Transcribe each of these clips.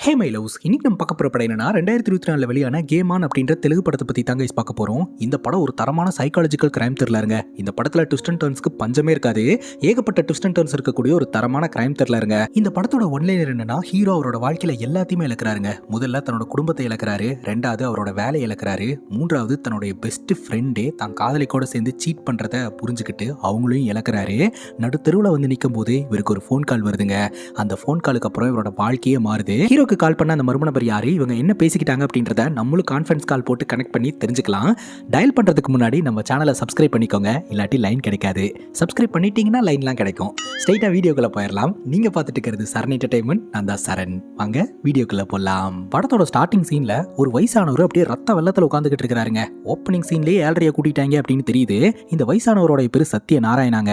Hey my loves, இன்னைக்கு நம்ம பார்க்க போகிற படம் என்னன்னா 2024 வெளியான கேம் ஆன் அப்படின்ற தெலுங்கு படத்தை பற்றி தாங்க பார்க்க போகிறோம். இந்த படம் ஒரு தரமான சைக்காலஜிக்கல் கிரைம் த்ரில்லருங்க. இந்த படத்தில் ட்விஸ்ட் அண்ட் டர்ன்ஸ்க்கு பஞ்சமே இருக்காது. ஏகப்பட்ட ட்விஸ்ட் அண்ட் டர்ன்ஸ் இருக்கக்கூடிய ஒரு தரமான கிரைம் த்ரில்லருங்க. இந்த படத்தோட ஒன்லைனர் என்னன்னா, ஹீரோ அவரோட வாழ்க்கையில எல்லாத்தையுமே இழக்கிறாருங்க. முதல்ல தன்னோட குடும்பத்தை இழக்கிறாரு, ரெண்டாவது அவரோட வேலையை இழக்கிறாரு, மூன்றாவது தன்னுடைய பெஸ்ட் ஃப்ரெண்டே தான் காதலிக்கோட சேர்ந்து சீட் பண்றத புரிஞ்சுக்கிட்டு அவங்களையும் இழக்கிறாரு. நடுத்தெருவில் வந்து நிற்கும் போது இவருக்கு ஒரு ஃபோன் கால் வருதுங்க. அந்த ஃபோன் காலுக்கு அப்புறம் இவரோட வாழ்க்கையே மாறுது. ஹீரோக்கு கால் பண்ண அந்த மர்ம நபர் யாரு, இவங்க என்ன பேசிக்கிட்டாங்க அப்படின்றத நம்மளும் கான்ஃபரன்ஸ் கால் போட்டு கனெக்ட் பண்ணி தெரிஞ்சுக்கலாம். டயல் பண்றதுக்கு முன்னாடி நம்ம சேனலை சப்ஸ்கிரைப் பண்ணிக்கோங்க, இல்லாட்டி லைன் கிடைக்காது. சப்ஸ்கிரைப் பண்ணிட்டீங்கன்னா லைன்லாம் கிடைக்கும். ஸ்ட்ரைட்டா வீடியோக்குள்ள போயிடலாம். நீங்க பார்த்துட்டு இருக்கிறது சரண் என்டர்டைன்மெண்ட். நான் தான் சரண். வாங்க வீடியோக்குள்ள போலாம். படத்தோட ஸ்டார்டிங் சீன்ல ஒரு வயசானவர் அப்படியே ரத்த வெள்ளத்துல உட்காந்துக்கிட்டு இருக்கிறாருங்க. ஓப்பனிங் சீன்லயே ஏழ்றைய கூட்டிட்டாங்க அப்படின்னு தெரியுது. இந்த வயசானவரோட பேரு சத்ய நாராயணாங்க.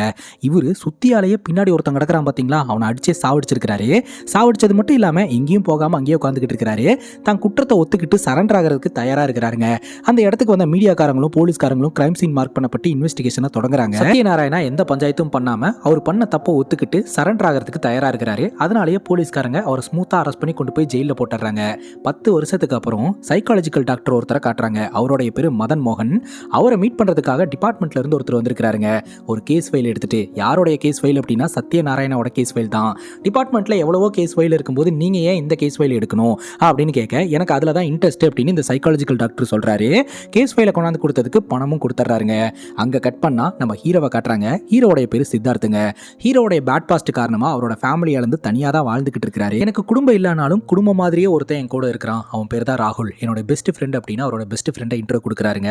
இவரு சுத்தியாலேயே பின்னாடி ஒருத்தன் கிடக்குறான் பாத்தீங்களா, அவனை அடிச்சே சாவடிச்சிருக்காரு. சாவடிச்சது மட்டும் இல்லாம எங்கேயும் போகாம அங்கேயே உட்காந்துக்கிட்டு இருக்கிறாரு. தான் குற்றத்தை ஒத்துக்கிட்டு சரண்டர் ஆகிறதுக்கு தயாரா இருக்கிறாருங்க. அந்த இடத்துக்கு வந்த மீடியாக்காரங்களும் போலீஸ்காரங்களும் கிரைம் சீன் மார்க் பண்ணப்பட்டு இன்வெஸ்டிகேஷனை தொடங்குறாங்க. சத்யநாராயணா எந்த பஞ்சாயத்தும் பண்ணாம அவர் பண்ண தப்பை ஒத்துக்கிட்டு சரண்டர் ஆகிறதுக்கு தயாரா இருக்கிறாரு. அதனாலேயே போலீஸ்காரங்க அவரை ஸ்மூத்தா அரெஸ்ட் பண்ணி கொண்டு போய் ஜெயில போட்டுறாங்க. 10 வருஷத்துக்கு அப்புறம் சைக்காலஜிக்கல் டாக்டர் ஒருத்தரை காட்டுறாங்க. அவருடைய பேரு மதன் மோகன். அவரை மீட் பண்றதுக்காக டிபார்ட்மெண்ட்ல இருந்து ஒருத்தர் வந்திருக்காருங்க. ஒரு கேஸ் ஃபைல் எடுத்துட்டு, யாருடைய கேஸ் ஃபைல் அப்படின்னா சத்யநாராயணோட கேஸ் ஃபைல் தான். டிபார்ட்மெண்ட்ல எவ்வளவோ கேஸ் ஃபைல் இருக்கும்போது நீங்க ஏன் இந்த கேஸ் ஃபைல் எடுக்கணும் அப்படின்னு கேட்க, எனக்கு அதுல தான் இன்ட்ரெஸ்ட் அப்படின்னு இந்த சைக்காலஜிக்கல் டாக்டர் சொல்றாரு. கேஸ் ஃபைலை கொண்டாந்து கொடுத்ததுக்கு பணமும் கொடுத்துறாருங்க. அங்க கட் பண்ணா நம்ம ஹீரோவை காட்டுறாங்க. ஹீரோடைய பேரு சித்தார்த்துங்க. ஹீரோடைய பேட் பாஸ்ட் காரணமா அவரோட ஃபேமிலியில இருந்து தனியா தான் வாழ்ந்துகிட்டு இருக்காரு. எனக்கு குடும்பம் இல்லைனாலும் குடும்பம் மாதிரியே ஒருத்தன் என் கூட இருக்கிறான். அவன் பேர் தான் ராகுல், என்னோட பெஸ்ட் ஃப்ரெண்ட் அப்படின்னு அவரோட பெஸ்ட் ஃப்ரெண்டை இன்ட்ரோ கொடுக்குறாருங்க.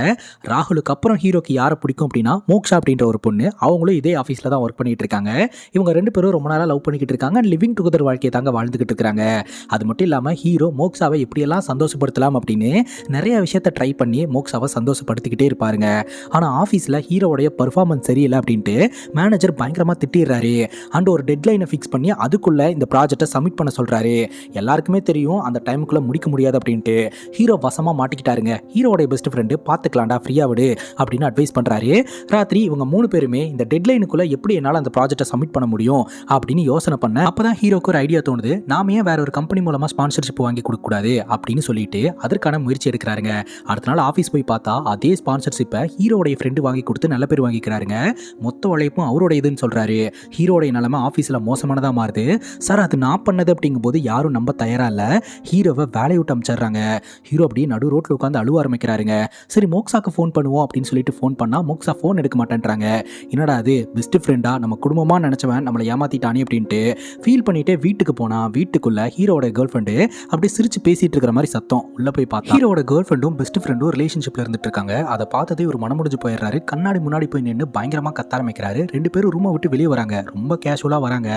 ராகுலுக்கு அப்புறம் ஹீரோக்கு யாரை பிடிக்கும் அப்படின்னா மோக்ஷா அப்படின்ற ஒரு பொண்ணு. அவங்களும் இதே ஆஃபீஸ்ல தான் ஒர்க் பண்ணிட்டு இருக்காங்க. இவங்க ரெண்டு பேரும் ரொம்ப நாளா லவ் பண்ணிக்கிட்டு இருக்காங்க. லிவிங் டுகெதர் வாழ்க்கையை தாங்க வாழ்ந்துகிட்டு இருக்காங்க. அது மட்டும் இல்லாம ஹீரோ மோக்ஷாவை எப்படியெல்லாம் சந்தோஷப்படுத்தலாம் அப்படின்னு நிறைய விஷயத்தை ட்ரை பண்ணி மோக்ஷாவை சந்தோஷப்படுத்திக்கிட்டே இருப்பாருங்க. ஆனா ஆஃபீஸ்ல ஹீரோடைய பெர்ஃபார்மன்ஸ் சரியில்லை அப்படின்ட்டு மேனேஜர் பயங்கரமா திட்டிடுறாரு. அண்ட் ஒரு டெட்லைனை ஃபிக்ஸ் பண்ணி அதுக்குள்ள இந்த ப்ராஜெக்டை சப்மிட் பண்ண சொல்றாரு. எல்லாருக்குமே தெரியும் அந்த டைமுக்குள்ள முடிக்க முடியாது அப்படின்ட்டு. ஹீரோ வசமா மாட்டிக்கிட்டாருங்க. ஹீரோடைய பெஸ்ட் ஃப்ரெண்டு பாத்துக்கலாம்டா, ஃப்ரீயா விடு அப்படின்னு அட்வைஸ் பண்றாரு. ராத்திரி இவங்க 3 பேருமே இந்த டெட்லைனுக்குள்ள எப்படி என்னால அந்த ப்ராஜெக்டை சப்மிட் பண்ண முடியும் அப்படின்னு யோசனை பண்ண, அப்பதான் ஹீரோக்கு ஒரு ஐடியா தோணுது. நாம ஏன் வேற ஒரு கம்பெனி மூலமா ஸ்பான்சர்ஷிப் வாங்கி கொடுக்க கூடாது அப்படின்னு சொல்லிட்டு அதற்கான முயற்சி எடுக்கிறாருங்க. அடுத்த நாள் ஆஃபீஸ் போய் பார்த்தா அதே ஸ்பான்சர்ஷிப்பை ஹீரோடைய ஃப்ரெண்டு வாங்கி கொடுத்து நல்ல பேர் வாங்கிக்கிறாருங்க. மொத்த உழைப்பும் அவரோட இதுன்னு சொல்றாரு. ஹீரோடைய நிலைமை ஆஃபீஸில் மோசமானதா மாறுது. சார் அது நான் பண்ணது அப்படிங்கும்போது யாரும் நம்ப தயாரா இல்லை. ஹீரோவை வேலையை விட்டு அமிச்சிடுறாங்க. ஹீரோ அப்படியே நடு ரோட்டில் உட்காந்து அழுவ ஆரம்பிக்கிறாருங்க. சரி மோக்ஷாக்கு ஃபோன் பண்ணுவோம் அப்படின்னு சொல்லிட்டு ஃபோன் பண்ணா மோக்ஷா ஃபோன் எடுக்க மாட்டேன்றாங்க. என்னடா அது பெஸ்ட் ஃப்ரெண்டா நம்ம குடும்பமா நினைச்சவன் நம்மளை ஏமாத்திட்டானே அப்படின்ட்டு ஃபீல் பண்ணிட்டு வீட்டுக்கு போனா வீட்டுக்குள்ள ஹீரோட கேர்ள் ஃப்ரெண்டு அப்படி சிரிச்சு பேசிட்டு இருக்கிற மாதிரி சத்தம். உள்ள போய் பார்த்தா ஹீரோட கேர்ள் ஃப்ரெண்டும் பெஸ்ட் ஃப்ரெண்டும் ரிலேஷன்ஷிப்ல இருந்துட்டு இருக்காங்க. அதை பார்த்ததே ஒரு மனமுடிஞ்சு போயிடுறாரு. கண்ணாடி முன்னாடி போய் நின்று பயங்கரமா கத்த ஆரம்பிக்கிறாரு. 2 பேரும் ரூமை விட்டு வெளியே வராங்க. ரொம்ப கேஷுவலா வராங்க.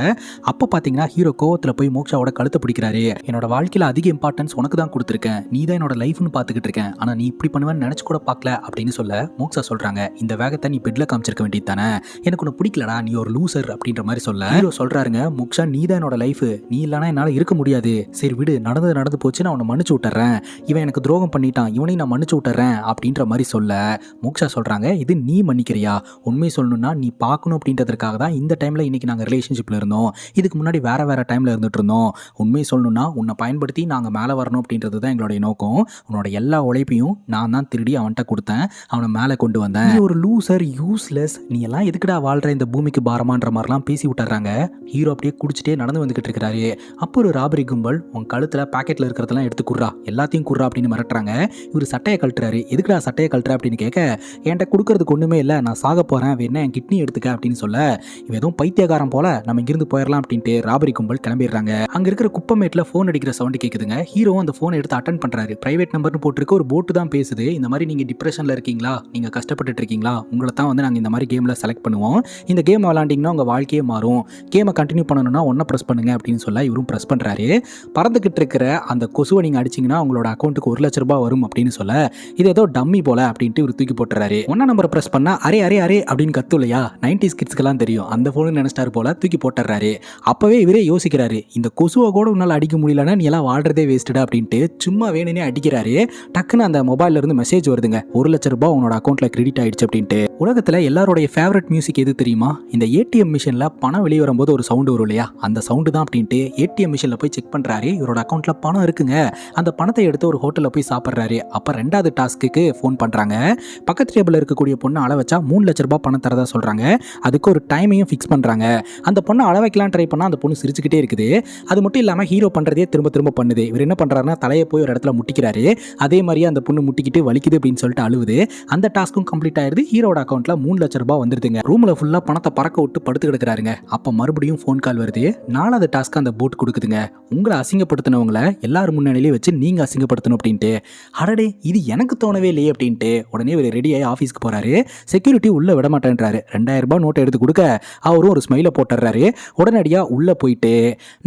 அப்ப பாத்தீங்கன்னா ஹீரோ கோவத்துல போய் மோக்ஷாவோட கழுத்தை பிடிக்கிறாரு. என்னோட வாழ்க்கையில அதிக இம்பார்ட்டன்ஸ் உனக்கு தான் கொடுத்துருக்கேன், நீ தான் என்னோட லைஃப்னு பாத்துக்கிட்டு இருக்கேன், ஆனா நீ இப்படி பண்ணுவேன்னு நினைச்சு கூட பார்க்கல அப்படின்னு சொல்ல மோக்ஷா சொல்றாங்க, இந்த வேகத்தை நீ பெட்ல காமிச்சிருக்க வேண்டியது தானே, எனக்கு உன்னை பிடிக்கலடா, நீ ஒரு லூசர் அப்படின்ற மாதிரி சொல்ல ஹீரோ சொல்றாருங்க, மோக்ஷா நீ தான் என்னோட லைஃப், நீ இல்லைனா என்னால இருக்க முடியாது, சரி விடு, நடந்து போச்சு, நான் உன்னை மன்னிச்சு விட்டுறேன், இவன் எனக்கு துரோகம் பண்ணிட்டான், இவனையும் நான் மன்னிச்சு விட்டுறேன் அப்படின்ற மாதிரி சொல்ல மோக்ஷா சொல்றாங்க, இது நீ மன்னிக்கிறியா, உண்மை சொல்லணும்னா நீ பார்க்கணும் அப்படின்றதுக்காக தான் இந்த டைம்ல இன்னைக்கு நாங்கள் ரிலேஷன்ஷிப்ல இருந்தோம், இதுக்கு முன்னாடி வேற டைம்ல இருந்துட்டு இருந்தோம், உண்மை சொல்லணும்னா உன்னை பயன்படுத்தி நாங்கள் மேலே வரணும் அப்படின்றது தான் எங்களுடைய நோக்கம், உன்னோட எல்லா உழைப்பையும் நான் தான் திருடி அவன்கிட்ட கொடுத்தேன், அவனை மேலே கொண்டு வந்தேன், நீ ஒரு லூசர், யூஸ்லெஸ், நீ எல்லாம் எதுக்குடா வாழ்ற இந்த பூமிக்கு பாரமான்ற மாதிரிலாம் பேசி விட்டுறாங்க. ஹீரோ அப்படியே குடிச்சிட்டே நடந்து வந்துகிட்டு இருக்கிறாரு. அப்போ ஒரு ராபரி கும்பல் உன் கழுத்துல பாக்கெட்ல இருக்கிறதெல்லாம் எடுத்து குர்றா, எல்லாத்தையும் குர்றா அப்படின்னு மிரட்டுறாங்க. இவர் சட்டையை கழட்டுறாரு. எதுக்குடா சட்டையை கழட்டுற அப்படின்னு கேட்க, என்கிட்ட கொடுக்கறதுக்கு ஒண்ணுமே இல்லை, நான் சாக போறேன், வேணா என் கிட்னி எடுத்துக்க அப்படின்னு சொல்ல, இவன் எதுவும் பைத்தியகாரம் போல நம்ம இங்கிருந்து போயிடலாம் அப்படின்ட்டு ராபரி கும்பல் கிளம்பிடுறாங்க. அங்க இருக்கிற குப்பமேட்ல போன் அடிக்கிற சவுண்ட் கேக்குதுங்க. ஹீரோ அந்த போனை எடுத்து அட்டன் பண்றாரு. பிரைவேட் நம்பர்னு போட்டிருக்க ஒரு போட்டு தான் பேசுது. இந்த மாதிரி நீங்க டிப்ரெஷன்ல இருக்கீங்களா, நீங்க கஷ்டப்பட்டு இருக்கீங்களா, உங்களை தான் வந்து நாங்க இந்த மாதிரி கேம்ல செலக்ட் பண்ணுவோம், இந்த கேம் விளாண்டிங்கன்னா உங்க வாழ்க்கையே மாறும், கேமை கண்டினியூ பண்ணணும்னா ஒன்ன பிரஸ் பண்ணுங்க அப்படின்னு சொல்ல இவரும் பிரஸ் பண்றாரு. பறந்துகிட்டு இருக்கிற அந்த கொசுவை நீங்க அடிச்சீங்கன்னா உங்களோட அக்கௌண்ட்டுக்கு 1 லட்சம் ரூபாய் வரும் அப்படின்னு சொல்ல, இது ஏதோ டம்மி போல அப்படின்ட்டு இவர் தூக்கி போட்டுறாரு. ஒன்னா நம்பர் பிரஸ் பண்ணா அரே அரே அரே அப்படின்னு கத்து இல்லையா, 90s கிட்ஸ்க்கெல்லாம் தெரியும், அந்த போன் நினைச்சிட்டாரு போல, தூக்கி போட்டுறாரு. அப்பவே இவரே யோசிக்கிறாரு, இந்த கொசுவை கூட உன்னால அடிக்க முடியலன்னா நீ எல்லாம் வாழ்றதே வேஸ்டா அப்படின்ட்டு சும்மா வேணும்னே அடிக்கிறாரு. டக்குன்னு அந்த மொபைல்ல இருந்து மெசேஜ் வருதுங்க, 1 லட்சம் ரூபாய் உன்னோட அக்கௌண்ட்ல கிரெடிட் ஆயிடுச்சு அப்படின்ட்டு. உலகத்துல எல்லாருடைய ஃபேவரட் மியூசிக் எது தெரியுமா, இந்த ஏடிஎம் மிஷின்ல பணம் வெளியே வரும்போது ஒரு சவுண்ட் வரும் இல்லையா, அந்த சவுண்டு தான் அப்படின்ட்டு ஏடிஎம் மிஷின்ல போய் செக் பண்றாரு. சொல்றாரு, இவரோட அக்கௌண்ட்ல பணம் இருக்குங்க, அந்த பணத்தை எடுத்து ஒரு ஹோட்டல்ல போய் சாப்பிட்றாரு. அப்ப 2வது டாஸ்க்கு ஃபோன் பண்றாங்க. பக்கத்து டேபிள்ல இருக்கக்கூடிய பொண்ணு அள வச்சா 3 லட்ச ரூபாய் பணம் தரதா சொல்றாங்க. அதுக்கு ஒரு டைமையும் ஃபிக்ஸ் பண்றாங்க. அந்த பொண்ணு அள வைக்கலாம் ட்ரை பண்ணா அந்த பொண்ணு சிரிச்சுக்கிட்டே இருக்குது. அது மட்டும் இல்லாம ஹீரோ பண்றதே திரும்ப திரும்ப பண்ணுது. இவர் என்ன பண்றாருன்னா தலையை போய் ஒரு இடத்துல முட்டிக்கிறாரு. அதே மாதிரியே அந்த பொண்ணு முட்டிக்கிட்டு வலிக்குது அப்படின்னு சொல்லிட்டு அழுவுது. அந்த டாஸ்க்கும் கம்ப்ளீட் ஆயிருது. ஹீரோட அக்கௌண்ட்ல 3 லட்ச ரூபாய் வந்துருதுங்க. ரூம்ல ஃபுல்லா பணத்தை பறக்க விட்டு படுத்து கிடக்குறாருங்க. அப்ப மறுபடியும் ஃபோன் கால் வருது. 4வது டாஸ்க் அந்த போட் கொடுக்குதுங்க. உங்களை அசிங்கப்படுத்தினவங்களை எல்லாரும் முன்னாடியிலே வச்சு நீங்க அசிங்கப்படுத்தணும் அப்படின்ட்டு. அடடே, இது எனக்கு தோணவே இல்லையே அப்படின்ட்டு உடனே ஒரு ரெடியாகி ஆஃபீஸ்க்கு போறாரு. செக்யூரிட்டி உள்ள விட மாட்டேன்றாரு. 2000 ரூபாய் நோட்டை எடுத்து கொடுக்க அவரும் ஒரு ஸ்மைலை போட்டுறாரு. உடனடியா உள்ள போயிட்டு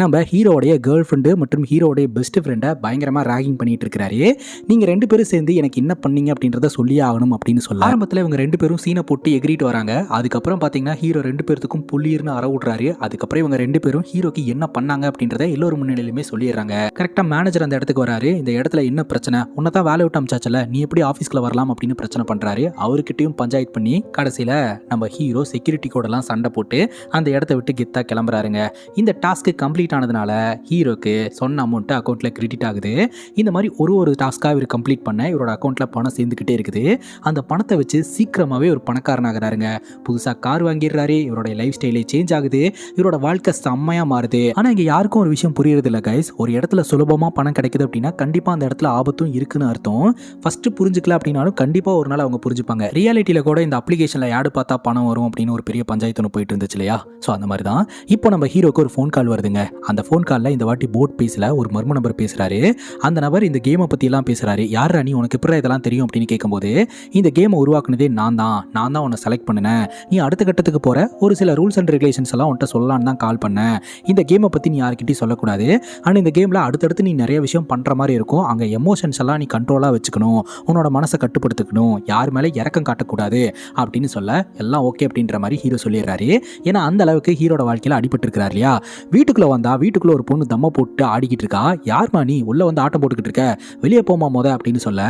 நம்ம ஹீரோடைய கேர்ள் ஃப்ரெண்டு மற்றும் ஹீரோடைய பெஸ்ட் ஃப்ரெண்டை பயங்கரமா ராகிங் பண்ணிட்டு இருக்காரு. நீங்க 2 பேரும் சேர்ந்து எனக்கு என்ன பண்ணீங்க அப்படின்றத சொல்லியே ஆகணும் அப்படின்னு சொல்ல ஆரம்பத்தில் இவங்க 2 பேரும் சீனை போட்டு எகிரிட்டு வராங்க. அதுக்கப்புறம் பாத்தீங்கன்னா ஹீரோ 2 பேருக்கும் புள்ளிர்னு அற விடுறாரு. அதுக்கப்புறம் இவங்க 2 பேரும் ஹீரோக்கு என்ன பண்ணாங்க அப்படின்றத எல்லோரும் முன்னிலையிலுமே சொல்லிடுறாங்க. கரெக்டா மேனேஜர் அந்த இடத்துக்கு வராரு. இந்த இடத்துல என்ன பிரச்சனை, உன்னதான் வேலை விட்டு அமிச்சாச்சல, நீ எப்படி ஆஃபீஸ்க்குள்ள வரலாம் அப்படின்னு பிரச்சனை பண்றாரு. அவர்கிட்டயும் பஞ்சாயத்து பண்ணி கடைசியில நம்ம ஹீரோ செக்யூரிட்டி கூடலாம் சண்டை போட்டு அந்த இடத்த விட்டு கெத்தா கிளம்புறாருங்க. இந்த டாஸ்க் கம்ப்ளீட் ஆனதுனால ஹீரோக்கு சொன்ன அமௌண்ட் அக்கௌண்ட்ல கிரெடிட் ஆகுது. இந்த மாதிரி ஒரு டாஸ்க்காக இவர் கம்ப்ளீட் பண்ண இவரோட அக்கௌண்ட்ல பணம் சேர்ந்துக்கிட்டே இருக்குது. அந்த பணத்தை வச்சு சீக்கிரமாவே ஒரு பணக்காரன் ஆகிறாருங்க. புதுசா கார் வாங்கிடுறாரு. இவரோட லைஃப் ஸ்டைலே சேஞ்ச் ஆகுது. இவரோட வாழ்க்கை செம்மையா மாறுது. ஆனா இங்க யாருக்கும் ஒரு விஷயம் புரியுறது இல்ல கைஸ். ஒரு இடத்துல சுலபமா பணம் கிடைக்குது அப்படின்னா கண்டிப்பா அந்த இடத்துல ஆபத்தும் இருக்குன்னு அர்த்தம். ஃபர்ஸ்ட் புரிஞ்சுக்கல அப்படின்னாலும் கண்டிப்பா ஒரு நாள் அவங்க புரிஞ்சுப்பாங்க. ரியாலிட்டியில கூட இந்த அப்ளிகேஷன்ல ஆட் பார்த்தா பணம் வரும் அப்படின்னு ஒரு பெரிய பஞ்சாயத்து ஒன்று போயிட்டு இருந்துச்சு இல்லையா? ஸோ அந்த மாதிரி தான் இப்போ நம்ம ஹீரோக்கு ஒரு ஃபோன் கால் வருதுங்க. அந்த ஃபோன் காலில் இந்த வாட்டி போட் பேசல, ஒரு மர்ம நபர் பேசுறாரு. அந்த நபர் இந்த கேமை பத்தி எல்லாம் பேசுறாரு. யார் நீ, உனக்கு எப்படி இதெல்லாம் தெரியும் அப்படின்னு கேட்கும்போது, இந்த கேமை உருவாக்குனதே நான் தான் உன்னை செலக்ட் பண்ணினேன். நீ அடுத்த கட்டத்துக்கு போற ஒரு சில ரூல்ஸ் அண்ட் ரெகுலேஷன்ஸ் எல்லாம் உன்ட்ட சொல்லலான்னு தான் கால் பண்ணேன். இந்த கேமை பத்தி நீ யார்கிட்டயும் சொல்லக்கூடாது. ஆனால் இந்த கேம்ல அடுத்தடுத்து நீ நிறைய விஷயம் பண்ற மாதிரி இருக்கும். அங்க எமோஷன்ஸ் எல்லாம் நீ கண்ட்ரோலா வச்சுக்கணும், உன்னோட மனசை கட்டுப்படுத்திக்கணும், யார் மேலே இறக்கம் காட்டக்கூடாது அப்படின்னு சொல்ல எல்லாம் ஓகே அப்படின்ற மாதிரி ஹீரோ சொல்லிடுறாரு. ஏன்னா அந்த அளவுக்கு ஹீரோட வாழ்க்கையில அடிபட்டு இருக்கிறார் இல்லையா? வீட்டுக்குள்ள வந்தா வீட்டுக்குள்ள ஒரு பொண்ணு தம்ம போட்டு ஆடிக்கிட்டு இருக்கா. யார்மா நீ, உள்ள வந்து ஆட்டம் போட்டுக்கிட்டு இருக்க, வெளியே போமா மொத அப்படின்னு சொல்ல,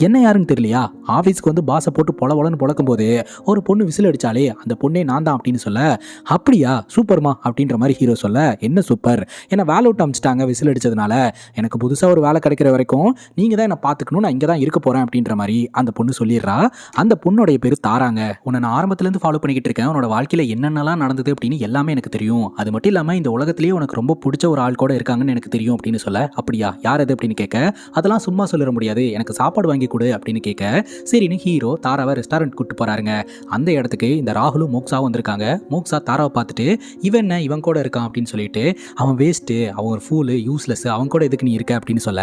என்ன யாருன்னு தெரியலையா, ஆஃபீஸ்க்கு வந்து பாசை போட்டு பொலன்னு பொழக்கும் போது ஒரு பொண்ணு விசில் அடிச்சாலே அந்த பொண்ணே நான் தான் அப்படின்னு சொல்ல, அப்படியா சூப்பர்மா அப்படின்ற மாதிரி ஹீரோ சொல்ல, என்ன சூப்பர், என்ன வேலை விட்டு அமிச்சிட்டாங்க விசில் அடிச்சதுனால, எனக்கு புதுசாக ஒரு வேலை கிடைக்கிற வரைக்கும் நீங்க தான் என்ன பார்த்துக்கணும், நான் இங்கே தான் இருக்க போறேன் அப்படின்ற மாதிரி அந்த பொண்ணு சொல்லிடுறா. அந்த பொண்ணுடைய பேர் தாராங்க. உன்னை நான் ஆரம்பத்துலேருந்து ஃபாலோ பண்ணிக்கிட்டு இருக்கேன். உன்னோட வாழ்க்கையில் என்னென்னலாம் நடந்தது அப்படின்னு எல்லாமே எனக்கு தெரியும். அது மட்டும் இல்லாமல் இந்த உலகத்திலேயே உனக்கு ரொம்ப பிடிச்ச ஒரு ஆள் கூட இருக்காங்கன்னு எனக்கு தெரியும் அப்படின்னு சொல்ல, அப்படியா யார் அது அப்படின்னு கேட்க, அதெல்லாம் சும்மா சொல்லிட முடியாது, எனக்கு சாப்பாடு வாங்கி கொடு அப்படின்னு கேட்க, சரின்னு ஹீரோ தாராவை ரெஸ்டாரண்ட் கூட்டு போறாருங்க. அந்த இடத்துக்கு இந்த ராகுலும் மோக்ஸாவும் வந்திருக்காங்க. மோக்ஸா தாராவை பார்த்துட்டு, இவன் என்ன இவன் கூட இருக்கான் அப்படின்னு சொல்லிட்டு, அவன் வேஸ்ட்டு, அவன் ஒரு ஃபூலு, யூஸ்லெஸ், அவன் கூட எதுக்கு நீ இருக்க அப்படின்னு சொல்ல,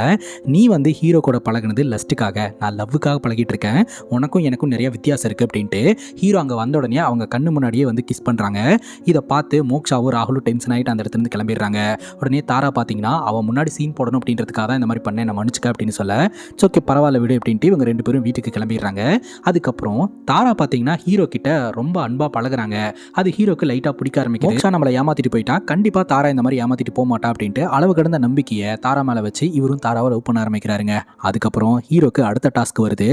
நீ வந்து ஹீரோ கூட பழகினது லஸ்ட்டுக்காக, நான் லவ்வுக்காக பழகிட்டு இருக்கேன், உனக்கும் எனக்கும் நிறைய வித்தியாசம் இருக்கு அப்படின்ட்டு ஹீரோ அங்கே வந்த உடனே அவங்க கண்ணு முன்னாடியே வந்து கிஸ் பண்ணுறாங்க. இதை பார்த்து மோக்ஷாவும் ராகுலும் டென்ஷன் ஆகிட்டு அந்த இடத்துல இருந்து கிளம்பிடுறாங்க. உடனே தாரா பார்த்தீங்கன்னா அவன் முன்னாடி சீன் போடணும் அப்படின்றதுக்காக தான் இந்த மாதிரி பண்ண, நான் மன்னிச்சுக்க அப்படின்னு சொல்ல, ஓகே பரவாயில்ல விடு அப்படின்ட்டு இவங்க 2 பேரும் வீட்டுக்கு கிளம்பிடுறாங்க. அதுக்கப்புறம் தாரா பார்த்தீங்கன்னா ஹீரோ கிட்ட ரொம்ப அன்பா பழகுறாங்க. அது ஹீரோக்கு லைட்டாக பிடிக்க ஆரம்பிக்குது. மோக்ஷா நம்மளை ஏமாத்திட்டு போயிட்டா, கண்டிப்பா தாரா இந்த மாதிரி ஏமாத்திட்டு போக மாட்டா அப்படின்ட்டு அளவு கடந்த நம்பிக்கையை தாரா மேலே வச்சு இவரும் தாராவை லவ் பண்ண ஆரம்பிக்கிறாருங்க. அதுக்கப்புறம் ஹீரோக்கு அடுத்த டாஸ்க் வருது.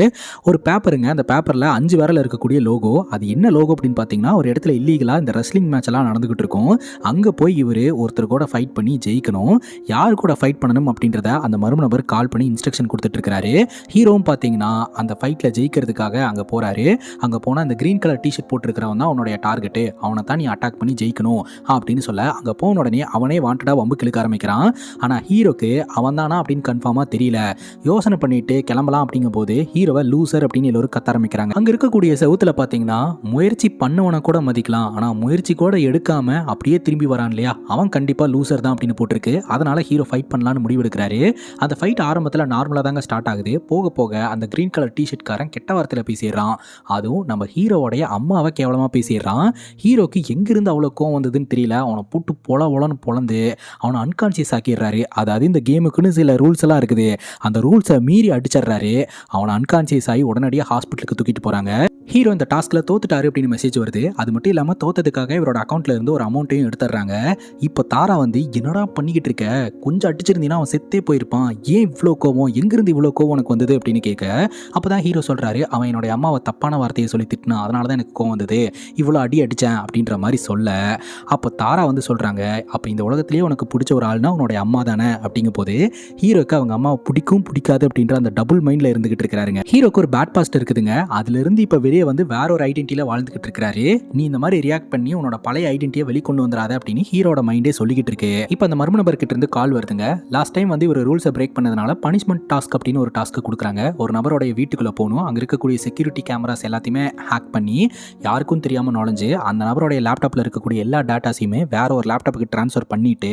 ஒரு பேப்பருங்க. அந்த பேப்பரில் 5 விரல் இருக்கக்கூடிய லோகோ. அது என்ன லோகோ அப்படின்னு பார்த்தீங்கன்னா, ஒரு இடத்துல இல்லீகலாக இந்த ரெஸ்லிங் மேட்ச் எல்லாம் நடந்துகிட்டு இருக்கும். அங்கே போய் இவர் ஒருத்தர் கூட ஃபைட் பண்ணி ஜெயிக்கணும். யார் கூட ஃபைட் பண்ணணும் அப்படின்றத அந்த மர்ம நபர் கால் பண்ணி இன்ஸ்ட்ரக்ஷன் கொடுத்துட்டு இருக்காரு. ஹீரோவும் பார்த்தீங்கன்னா அந்த ஃபைட்டில் ஜெயிக்கிறதுக்காக அங்கே போறாரு. அங்கே போனால் அந்த கிரீன் கலர் டிஷர்ட் போட்டிருக்கிறவன் தான் அவனுடைய டார்கெட்டு, அவனை தான் நீ அட்டாக் பண்ணி ஜெயிக்கணும் அப்படின்னு சொல்ல, அங்கே போன உடனே அவனே வாண்டடாக வம்பு கிழக்க ஆரம்பிக்கிறான். ஆனால் ஹீரோக்கு அவன் தானா அப்படின்னு கன்ஃபார்மாக தெரியல. யோசனை பண்ணிட்டு கிளம்பலாம் அப்படிங்கும் போது ஹீரோவை லூசர் அப்படின்னு எல்லோரும் கத்த ஆரம்பிக்கிறாங்க. அங்கே இருக்கக்கூடிய செவுத்துல பார்த்தீங்கன்னா, முயற்சி பண்ணவனை கூட மதிக்கலாம், ஆனால் முயற்சி கூட எடுக்காம அப்படியே திரும்பி வரான் இல்லையா, அவன் கண்டிப்பாக லூசர் தான் அப்படின்னு போட்டிருக்கு. அதனால ஹீரோ ஃபைட் பண்ணலான்னு முடிவெடுக்கிறாரு. அந்த ஃபைட் ஆரம்பத்தில் நார்மலாக தாங்க ஸ்டார்ட் ஆகுது. போக போக அந்த கிரீன் கலர் டிஷர்ட் காரன் கெட்ட வார்த்தையில் பேசிடுறான். அதுவும் நம்ம ஹீரோவோடைய அம்மாவை கேவலமாக பேசிடுறான். ஹீரோக்கு எங்கிருந்து அவ்வளோ கோவம் வந்ததுன்னு தெரியல. அவனை போட்டு பொலன்னு பொழந்து அவனை அன்கான்சியஸ் ஆக்கிடுறாரு. அதாவது இந்த கேமுக்குன்னு சில ரூல்ஸ் எல்லாம் இருக்குது, அந்த ரூல்ஸை மீறி அடிச்சிடுறாரு. அவனை அன்கான்சியஸ் ஆகி உடனடியாக ஹாஸ்பிட்டலுக்கு தூக்கிட்டு போகிறாங்க. ஹீரோ இந்த டாஸ்க்ல தோத்துட்டாரு அப்படின்னு மெசேஜ் வருது. அது மட்டும் இல்லாமல் தோத்ததுக்காக இவரோட அக்கௌண்ட்ல இருந்து ஒரு அமௌண்ட்டையும் எடுத்துடுறாங்க. இப்போ தாரா வந்து என்னடா பண்ணிக்கிட்டு இருக்க, கொஞ்சம் அடிச்சிருந்தீங்கன்னா அவன் செத்தே போயிருப்பான், ஏன் இவ்வளோ கோவம், எங்கிருந்து இவ்வளோ கோவம் உனக்கு வந்தது அப்படின்னு கேட்க, அப்போதான் ஹீரோ சொல்றாரு, அவன் என்னுடைய அம்மாவை தப்பான வார்த்தையை சொல்லி திட்டினான், அதனால தான் எனக்கு கோவம் வந்தது, இவ்வளோ அடி அடித்தேன் அப்படின்ற மாதிரி சொல்ல, அப்போ தாரா வந்து சொல்கிறாங்க, அப்போ இந்த உலகத்திலேயே உனக்கு பிடிச்ச ஒரு ஆள்னா உன்னுடைய அம்மா தானே அப்படிங்கும் போது ஹீரோக்கு அவங்க அம்மாவை பிடிக்கும் பிடிக்காது அப்படின்ற அந்த டபுள் மைண்டில் இருந்துகிட்டு இருக்கிறாருங்க. ஹீரோக்கு ஒரு பேட் பாஸ்ட் இருக்குதுங்க, அதுலேருந்து இப்போ வெளியே வந்து வேற ஒரு ஐடென்டிட்டியில் வாழ்ந்துகிட்டு இருக்கிறாரு. நீ இந்த மாதிரி ரியாக்ட் பண்ணி உன்னோட பழைய ஐடென்டிட்டியை வெளிக்கொண்டு வந்துடாத அப்படின்னு ஹீரோட மைண்டே சொல்லிக்கிட்டு இருக்கு. இப்போ அந்த மர்ம நபர் கிட்ட இருந்து கால் வருதுங்க. லாஸ்ட் டைம் வந்து ஒரு ரூல்ஸை பிரேக் பண்ணதுனால பனிஷ்மெண்ட் டாஸ்க் அப்படின்னு ஒரு டாஸ்க் கொடுக்குறாங்க. ஒரு நபரோட வீட்டுக்குள்ள போகணும், அங்கே இருக்கக்கூடிய செக்யூரிட்டி கேமராஸ் எல்லாத்தையுமே ஹேக் பண்ணி யாருக்கும் தெரியாமல் நுழைஞ்சு அந்த நபரோடைய லேப்டாப்பில் இருக்கக்கூடிய எல்லா டேட்டாஸையுமே வேற ஒரு லேப்டாப்புக்கு ட்ரான்ஸ்ஃபர் பண்ணிட்டு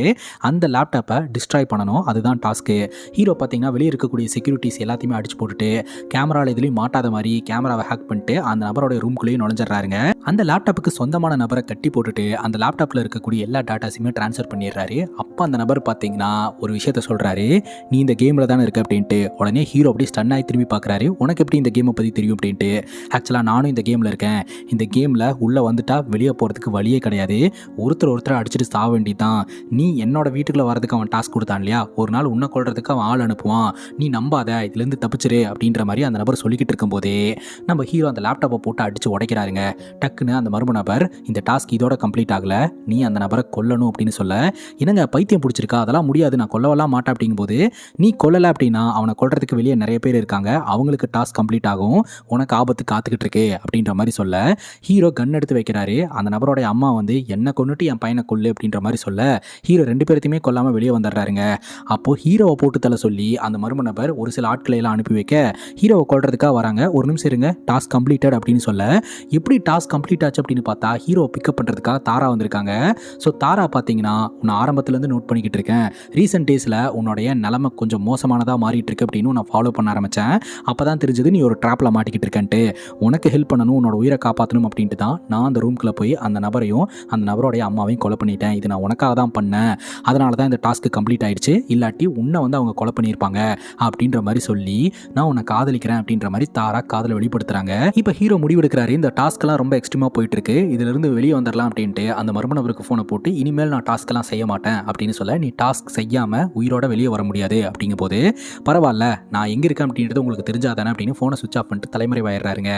அந்த லேப்டாப்பை டிஸ்ட்ராய் பண்ணணும். அதுதான் டாஸ்க்கு. ஹீரோ பார்த்தீங்கன்னா வெளியே இருக்கக்கூடிய செக்யூரிட்டிஸ் எல்லாத்தையுமே அடிச்சு போட்டுட்டு கேமராவில் எதுலையும் மாட்டாத மாதிரி கேமராவை ஹேக் பண்ணிட்டு அந்த நபரோட ரூம்குள்ளேயே நுழைஞ்சிடறாருங்க. அந்த லேப்டாப்புக்கு சொந்தமான நபரை கட்டி போட்டுட்டு அந்த லேப்டாப்பில் இருக்கக்கூடிய எல்லா டேட்டாஸையுமே ட்ரான்ஸ்ஃபர் பண்ணிடுறாரு. அப்போ அந்த நபர் பார்த்தீங்கன்னா ஒரு விஷயத்த சொல்கிறாரு, நீ இந்த கேமில் தானே இருக்க அப்படின்ட்டு. உடனே ஹீரோ அப்படி ஸ்டன் ஆகி திரும்பி பார்க்குறாரு, உனக்கு எப்படி இந்த கேமை பற்றி தெரியும் அப்படின்ட்டு. ஆக்சுவலாக நானும் இந்த கேமில் இருக்கேன், இந்த கேமில் உள்ளே வந்துட்டா வெளியே போகிறதுக்கு வழியே கிடையாது, ஒருத்தர் அடிச்சுட்டு சாக வேண்டிதான். நீ என்னோட வீட்டுக்குள்ளே வரதுக்கு அவன் டாஸ்க் கொடுத்தான் இல்லையா, ஒரு நாள் உன்னை கொள்றதுக்கு அவன் ஆள் அனுப்புவான், நீ நம்பாத, இதுலேருந்து தப்பிச்சிரு அப்படின்ற மாதிரி அந்த நபர் சொல்லிக்கிட்டு இருக்கும்போதே நம்ம ஹீரோ அந்த லேப்டாப்பை போட்டு அடித்து உடைக்கிறாருங்க. டக்குன்னு அந்த மர்ம நபர், இந்த டாஸ்க் இதோட கம்ப்ளீட் ஆகலை, நீ அந்த நபரை கொல்லணும் அப்படின்னு சொல்ல, என்னங்க பைத்தியம் பிடிச்சிருக்கா, அதெல்லாம் முடியாது, நான் கொல்லவெல்லாம் மாட்டேன் அப்படிங்கும்போது, நீ கொல்லலை அப்படின்னா அவனை கொல்றதுக்கு வெளியே நிறைய பேர் இருக்காங்க, அவங்களுக்கு டாஸ்க் கம்ப்ளீட் ஆகும், உனக்கு ஆபத்து காத்துக்கிட்டு இருக்கு அப்படின்ற மாதிரி சொல்ல, ஹீரோ கன் எடுத்து வைக்கிறாரு. அந்த நபரோடைய அம்மா வந்து என்ன கொண்டுட்டு என் பையனை கொல்லு அப்படின்ற மாதிரி சொல்ல, ஹீரோ ரெண்டு பேர்த்தையுமே கொல்லாமல் வெளியே வந்துடுறாருங்க. அப்போது ஹீரோவை போட்டு தலை சொல்லி அந்த மர்ம நபர் ஒரு சில ஆட்களை எல்லாம் அனுப்பி வைக்க ஹீரோவை கொல்றதுக்காக வராங்க. ஒரு நிமிஷம் இருங்க, டாஸ்க் கம்ப்ளீட்டட் அப்படின்னு சொல்ல, எப்படி டாஸ்க் கம்ப்ளீட் ஆச்சு அப்படின்னு பார்த்தா ஹீரோ பிக்கப் பண்ணுறதுக்காக தாரா வந்திருக்காங்க. ஸோ தாரா பார்த்தீங்கன்னா, உன்னை ஆரம்பத்துலேருந்து நோட் பண்ணிக்கிட்டு இருக்கேன், ரீசெண்ட் டேஸில் உன்னுடைய நிலைமை கொஞ்சம் மோசமானதாக மாறிட்டு இருக்கு அப்படின்னு நான் ஃபாலோ பண்ண ஆரம்பித்தேன். அப்போ தான் தெரிஞ்சது நீ ஒரு ட்ராப்பில் மாட்டிக்கிட்டு இருக்கேன்ட்டு, உனக்கு ஹெல்ப் பண்ணணும், உன்னோட உயிரை காப்பாற்றணும் அப்படின்ட்டு தான் நான் அந்த ரூம்குள்ளே போய் அந்த நபரையும் அந்த நபரோடைய அம்மாவையும் கொலை பண்ணிட்டேன். இது நான் உனக்காக தான் பண்ணேன், அதனால தான் இந்த டாஸ்க்கு கம்ப்ளீட் ஆயிடுச்சு, இல்லாட்டி உன்னை வந்து அவங்க கொலை பண்ணியிருப்பாங்க அப்படின்ற மாதிரி சொல்லி நான் உன்னை காதலிக்கிறேன் அப்படின்ற மாதிரி தாரா காதலை வெளிப்படுத்துறாங்க. இப்போ ஹீரோ முடிவெடுக்கிறாரு, இந்த டாஸ்க்லாம் ரொம்ப எக்ஸ்ட்ரீமாக போயிட்டு இருக்கு, இதிலிருந்து வெளியே வந்துடலாம் அப்படின்ட்டு அந்த மர்ம நபருக்கு ஃபோனை போட்டு, இனிமேல் நான் டாஸ்க்கெல்லாம் செய்ய மாட்டேன் அப்படின்னு சொல்ல, நீ டாஸ்க் செய்யாமல் உயிரோட வெளியே வர முடியாது அப்படிங்கும் போது, பரவாயில்ல நான் எங்கே இருக்கேன் அப்படின்றது உங்களுக்கு தெரிஞ்சாதானே அப்படின்னு ஃபோனை சுவிச் ஆஃப் பண்ணிட்டு தலைமறைவாயிடுறாருங்க.